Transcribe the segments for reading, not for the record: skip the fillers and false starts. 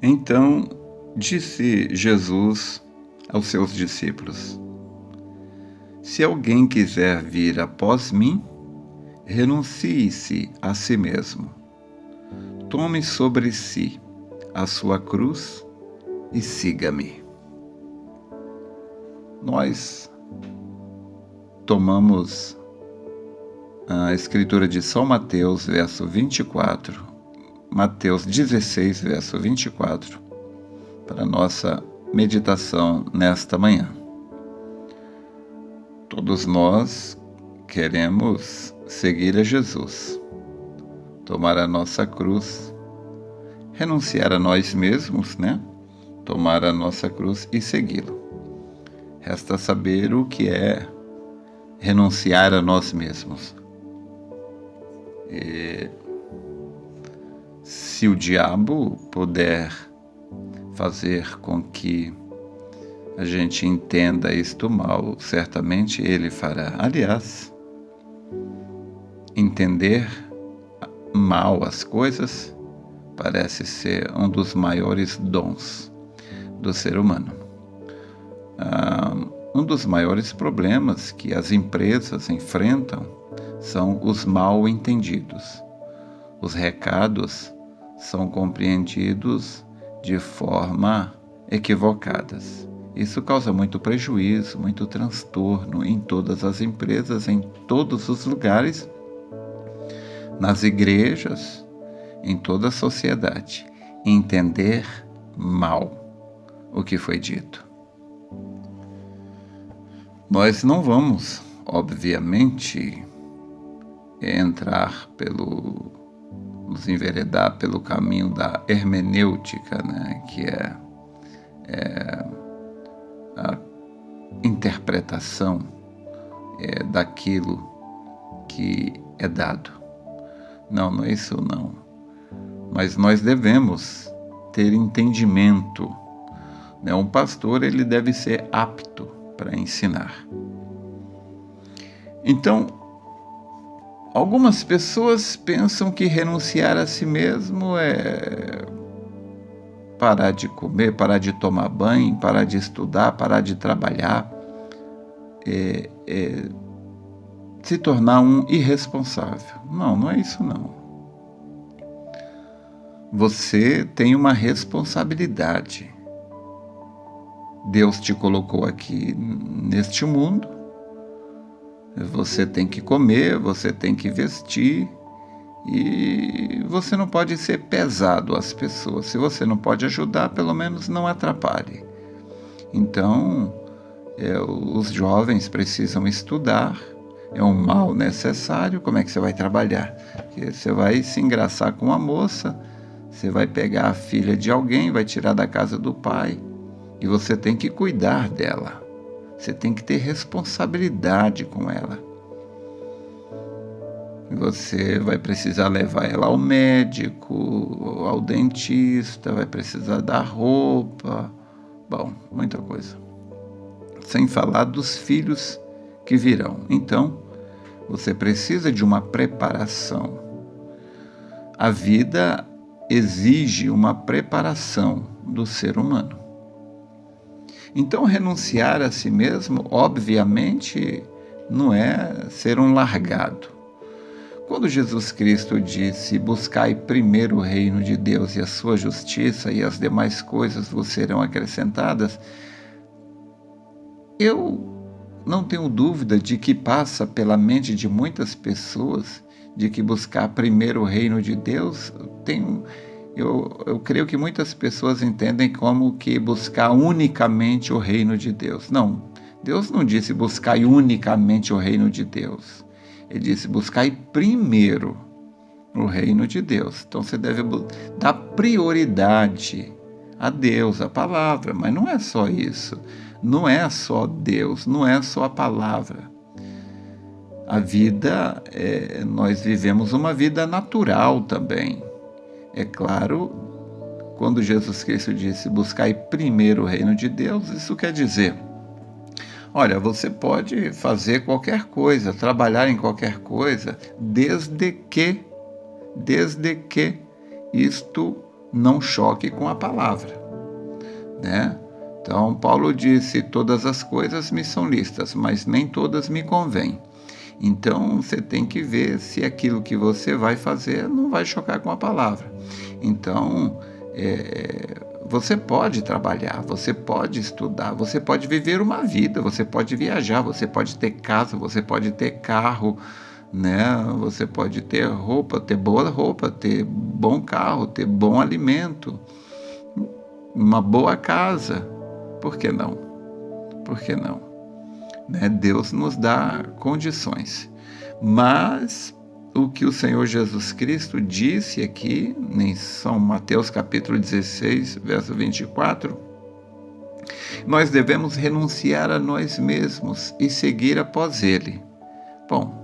Então disse Jesus aos seus discípulos: Se alguém quiser vir após mim, renuncie-se a si mesmo. Tome sobre si a sua cruz e siga-me. Nós tomamos a escritura de São Mateus, verso 24, Mateus 16, verso 24, para a nossa meditação nesta manhã. Todos nós queremos seguir a Jesus, tomar a nossa cruz, renunciar a nós mesmos, Tomar a nossa cruz e segui-lo. Resta saber o que é renunciar a nós mesmos. Se o diabo puder fazer com que a gente entenda isto mal, certamente ele fará. Aliás, entender mal as coisas parece ser um dos maiores dons do ser humano. Um dos maiores problemas que as empresas enfrentam são os mal entendidos. Os recados são compreendidos de forma equivocadas. Isso causa muito prejuízo, muito transtorno em todas as empresas, em todos os lugares, nas igrejas, em toda a sociedade. Entender mal o que foi dito. Nós não vamos, obviamente, nos enveredar pelo caminho da hermenêutica, que é a interpretação daquilo que é dado. Não é isso não. Mas nós devemos ter entendimento. Um pastor, ele deve ser apto para ensinar. Então, algumas pessoas pensam que renunciar a si mesmo é parar de comer, parar de tomar banho, parar de estudar, parar de trabalhar, se tornar um irresponsável. Não é isso não. Você tem uma responsabilidade. Deus te colocou aqui neste mundo. Você tem que comer, você tem que vestir e você não pode ser pesado às pessoas. Se você não pode ajudar, pelo menos não atrapalhe. Então, os jovens precisam estudar, é um mal necessário. Como é que você vai trabalhar? Porque você vai se engraçar com uma moça, você vai pegar a filha de alguém, vai tirar da casa do pai e você tem que cuidar dela. Você tem que ter responsabilidade com ela. Você vai precisar levar ela ao médico, ao dentista, vai precisar dar roupa, muita coisa. Sem falar dos filhos que virão. Então, você precisa de uma preparação. A vida exige uma preparação do ser humano. Então, renunciar a si mesmo, obviamente, não é ser um largado. Quando Jesus Cristo disse: buscai primeiro o reino de Deus e a sua justiça, e as demais coisas vos serão acrescentadas, eu não tenho dúvida de que passa pela mente de muitas pessoas de que buscar primeiro o reino de Deus eu creio que muitas pessoas entendem como que buscar unicamente o reino de Deus. Não, Deus não disse buscai unicamente o reino de Deus. Ele disse buscai primeiro o reino de Deus. Então você deve dar prioridade a Deus, a palavra. Mas não é só isso. Não é só Deus, não é só a palavra. A vida, nós vivemos uma vida natural também. É claro, quando Jesus Cristo disse buscai primeiro o reino de Deus, isso quer dizer, olha, você pode fazer qualquer coisa, trabalhar em qualquer coisa, desde que isto não choque com a palavra, né? Então, Paulo disse, todas as coisas me são lícitas, mas nem todas me convêm. Então, você tem que ver se aquilo que você vai fazer não vai chocar com a palavra. Então, você pode trabalhar, você pode estudar, você pode viver uma vida, você pode viajar, você pode ter casa, você pode ter carro, né? Você pode ter roupa, ter boa roupa, ter bom carro, ter bom alimento, uma boa casa. Por que não? Por que não? Né? Deus nos dá condições. Mas o que o Senhor Jesus Cristo disse aqui, em São Mateus capítulo 16, verso 24, nós devemos renunciar a nós mesmos e seguir após Ele. Bom,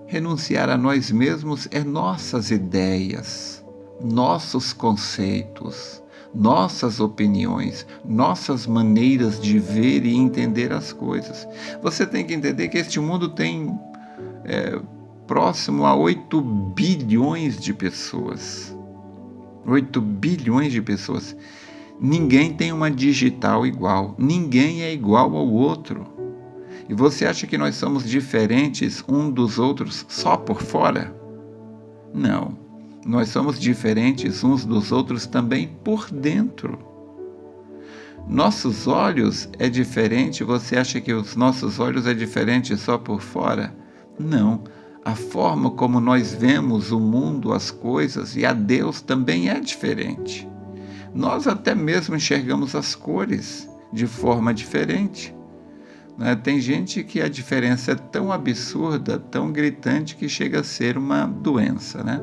renunciar a nós mesmos é nossas ideias, nossos conceitos, nossas opiniões, nossas maneiras de ver e entender as coisas. Você tem que entender que este mundo tem próximo a 8 bilhões de pessoas. 8 bilhões de pessoas. Ninguém tem uma digital igual. Ninguém é igual ao outro. E você acha que nós somos diferentes um dos outros só por fora? Não. Nós somos diferentes uns dos outros também por dentro. Nossos olhos é diferente. Você acha que os nossos olhos é diferente só por fora? Não. A forma como nós vemos o mundo, as coisas e a Deus também é diferente. Nós até mesmo enxergamos as cores de forma diferente. Tem gente que a diferença é tão absurda, tão gritante, que chega a ser uma doença, né?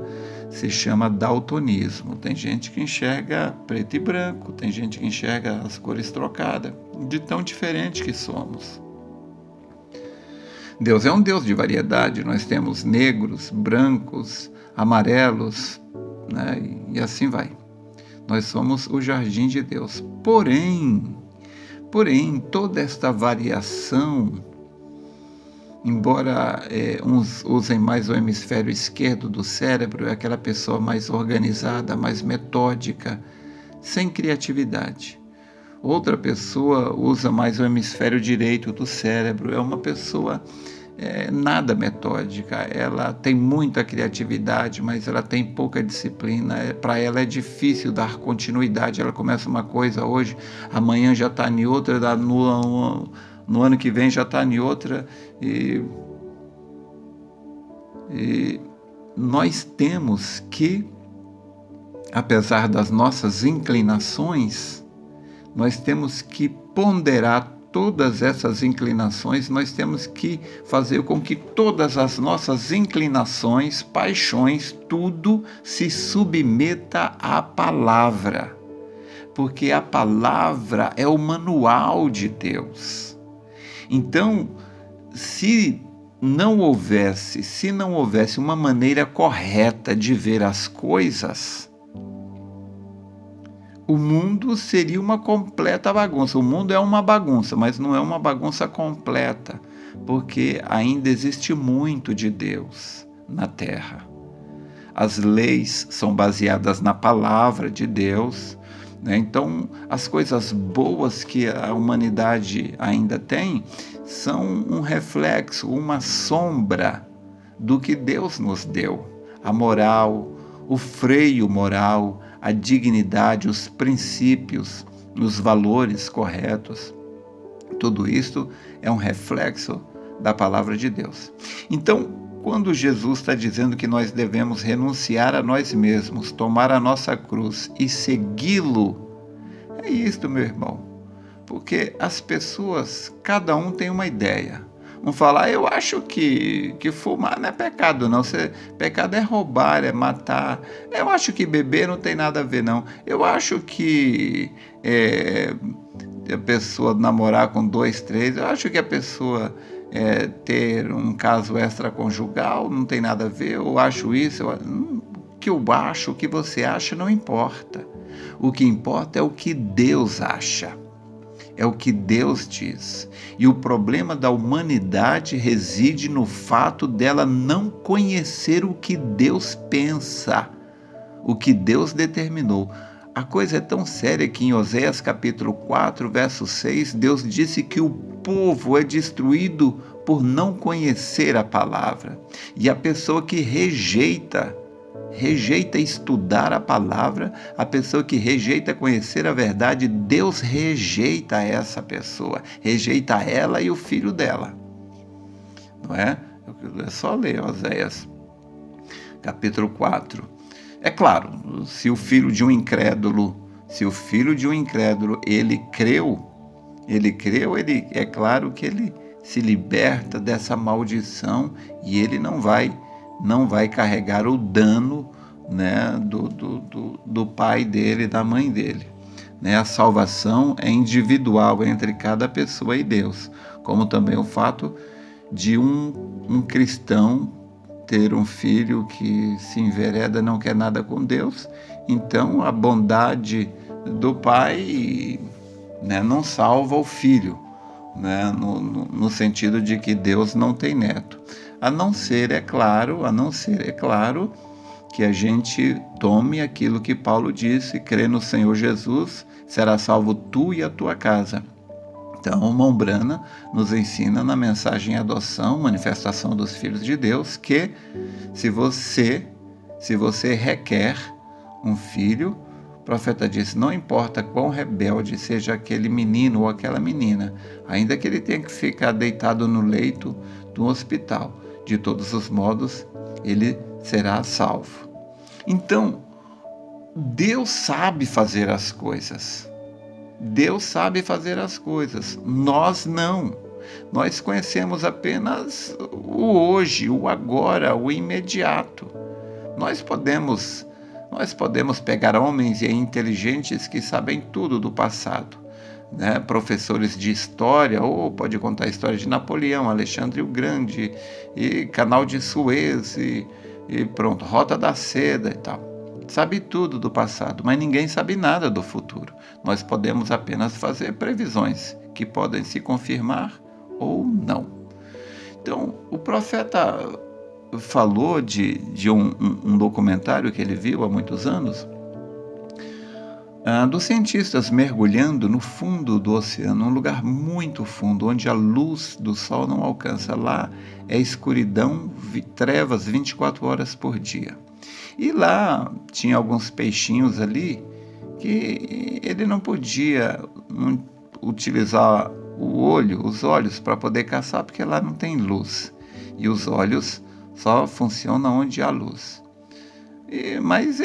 Se chama daltonismo. Tem gente que enxerga preto e branco, tem gente que enxerga as cores trocadas, de tão diferente que somos. Deus é um Deus de variedade. Nós temos negros, brancos, amarelos, né? E assim vai. Nós somos o jardim de Deus. Porém, toda esta variação, embora uns usem mais o hemisfério esquerdo do cérebro, é aquela pessoa mais organizada, mais metódica, sem criatividade. Outra pessoa usa mais o hemisfério direito do cérebro, é uma pessoa nada metódica. Ela tem muita criatividade, mas ela tem pouca disciplina. Para ela é difícil dar continuidade. Ela começa uma coisa hoje, amanhã já está em outra, no ano que vem já está em outra. E nós temos que, apesar das nossas inclinações, nós temos que ponderar todas essas inclinações, nós temos que fazer com que todas as nossas inclinações, paixões, tudo se submeta à palavra. Porque a palavra é o manual de Deus. Então, se não houvesse uma maneira correta de ver as coisas, o mundo seria uma completa bagunça. O mundo é uma bagunça, mas não é uma bagunça completa, porque ainda existe muito de Deus na Terra. As leis são baseadas na palavra de Deus, né? Então, as coisas boas que a humanidade ainda tem são um reflexo, uma sombra do que Deus nos deu. A moral, o freio moral, a dignidade, os princípios, os valores corretos. Tudo isso é um reflexo da palavra de Deus. Então, quando Jesus está dizendo que nós devemos renunciar a nós mesmos, tomar a nossa cruz e segui-lo, é isto, meu irmão. Porque as pessoas, cada um tem uma ideia. Vão falar, eu acho que fumar não é pecado, não. Pecado é roubar, é matar. Eu acho que beber não tem nada a ver, não. Eu acho que a pessoa namorar com 2, 3, eu acho que a pessoa ter um caso extraconjugal não tem nada a ver. Eu acho isso. O que eu acho, o que você acha, não importa. O que importa é o que Deus acha. É o que Deus diz. E o problema da humanidade reside no fato dela não conhecer o que Deus pensa, o que Deus determinou. A coisa é tão séria que em Oséias capítulo 4, verso 6, Deus disse que o povo é destruído por não conhecer a palavra. E a pessoa que rejeita estudar a palavra, a pessoa que rejeita conhecer a verdade, Deus rejeita essa pessoa, rejeita ela e o filho dela. Não é? É só ler Oséias capítulo 4. É claro, se o filho de um incrédulo, ele creu, é claro que ele se liberta dessa maldição e ele não vai carregar o dano, né, do pai dele, da mãe dele. Né? A salvação é individual entre cada pessoa e Deus, como também o fato de um cristão ter um filho que se envereda, não quer nada com Deus. Então a bondade do pai, né, não salva o filho, né, no sentido de que Deus não tem neto. A não ser, é claro, que a gente tome aquilo que Paulo disse: crê no Senhor Jesus, será salvo tu e a tua casa. Então, Mombrana nos ensina na mensagem Adoção, Manifestação dos Filhos de Deus, que se você requer um filho, o profeta disse, não importa quão rebelde seja aquele menino ou aquela menina, ainda que ele tenha que ficar deitado no leito do hospital, de todos os modos, ele será salvo. Então, Deus sabe fazer as coisas. Nós não. Nós conhecemos apenas o hoje, o agora, o imediato. Nós podemos pegar homens inteligentes que sabem tudo do passado, né? Professores de história, ou pode contar a história de Napoleão, Alexandre o Grande, e Canal de Suez, e pronto, Rota da Seda e tal. Sabe tudo do passado, mas ninguém sabe nada do futuro. Nós podemos apenas fazer previsões que podem se confirmar ou não. Então, o profeta falou de um documentário que ele viu há muitos anos, dos cientistas mergulhando no fundo do oceano, um lugar muito fundo, onde a luz do sol não alcança. Lá é escuridão, trevas 24 horas por dia. E lá tinha alguns peixinhos ali que ele não podia utilizar os olhos para poder caçar, porque lá não tem luz. E os olhos só funcionam onde há luz. Mas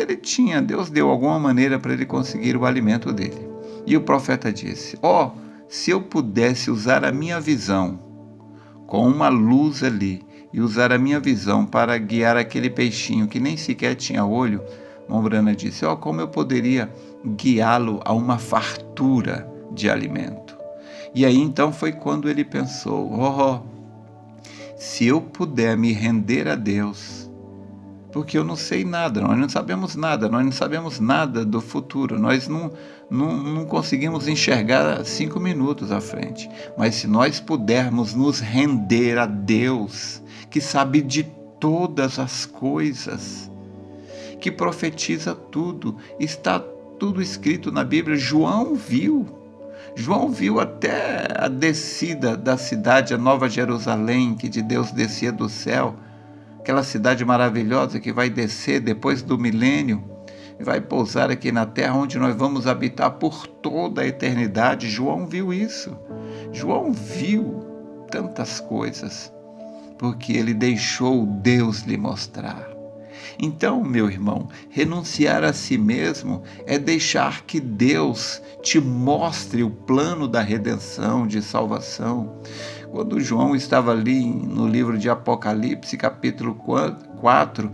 Deus deu alguma maneira para ele conseguir o alimento dele. E o profeta disse, se eu pudesse usar a minha visão com uma luz ali, e usar a minha visão para guiar aquele peixinho que nem sequer tinha olho, Mombrana disse, como eu poderia guiá-lo a uma fartura de alimento. E aí então foi quando ele pensou, se eu puder me render a Deus, porque eu não sei nada, nós não sabemos nada do futuro, nós não conseguimos enxergar 5 minutos à frente, mas se nós pudermos nos render a Deus, que sabe de todas as coisas, que profetiza tudo, está tudo escrito na Bíblia. João viu até a descida da cidade, a Nova Jerusalém, que de Deus descia do céu, aquela cidade maravilhosa que vai descer depois do milênio e vai pousar aqui na terra, onde nós vamos habitar por toda a eternidade. João viu isso. João viu tantas coisas, porque ele deixou Deus lhe mostrar. Então, meu irmão, renunciar a si mesmo é deixar que Deus te mostre o plano da redenção, de salvação. Quando João estava ali no livro de Apocalipse, capítulo 4,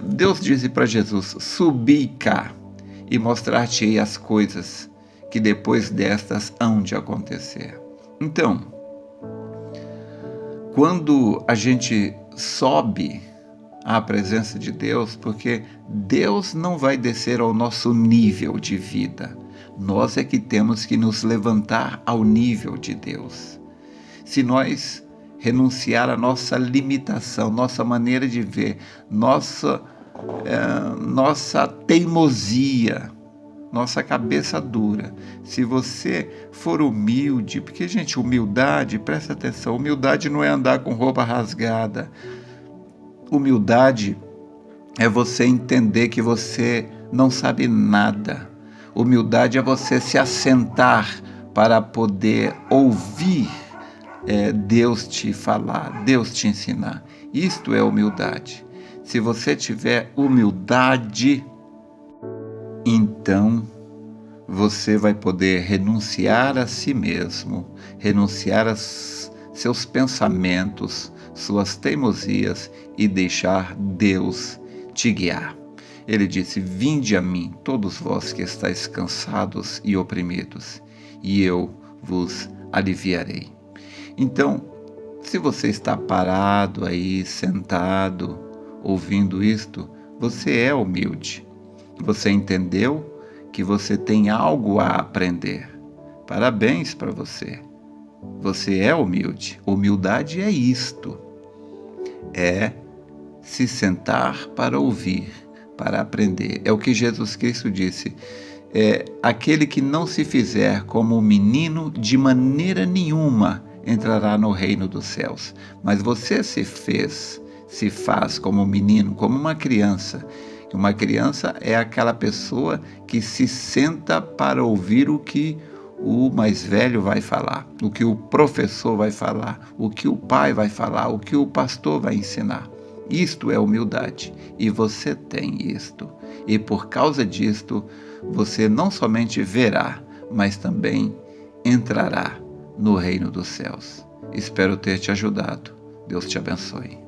Deus disse para Jesus, subi cá e mostrar-te-ei as coisas que depois destas hão de acontecer. Então, quando a gente sobe à presença de Deus, porque Deus não vai descer ao nosso nível de vida, nós é que temos que nos levantar ao nível de Deus. Se nós renunciar à nossa limitação, nossa maneira de ver, nossa nossa teimosia, nossa cabeça dura. Se você for humilde, porque, gente, humildade, presta atenção, humildade não é andar com roupa rasgada. Humildade é você entender que você não sabe nada. Humildade é você se assentar para poder ouvir Deus te falar, Deus te ensinar. Isto é humildade. Se você tiver humildade, então você vai poder renunciar a si mesmo, renunciar a seus pensamentos, suas teimosias e deixar Deus te guiar. Ele disse: vinde a mim, todos vós que estáis cansados e oprimidos, e eu vos aliviarei. Então, se você está parado aí, sentado, ouvindo isto, você é humilde. Você entendeu que você tem algo a aprender. Parabéns para você. Você é humilde. Humildade é isto. É se sentar para ouvir, para aprender. É o que Jesus Cristo disse. Aquele que não se fizer como um menino, de maneira nenhuma entrará no reino dos céus. Mas você se faz como um menino, como uma criança. Uma criança é aquela pessoa que se senta para ouvir o que o mais velho vai falar, o que o professor vai falar, o que o pai vai falar, o que o pastor vai ensinar. Isto é humildade, e você tem isto. E por causa disto, você não somente verá, mas também entrará no reino dos céus. Espero ter te ajudado. Deus te abençoe.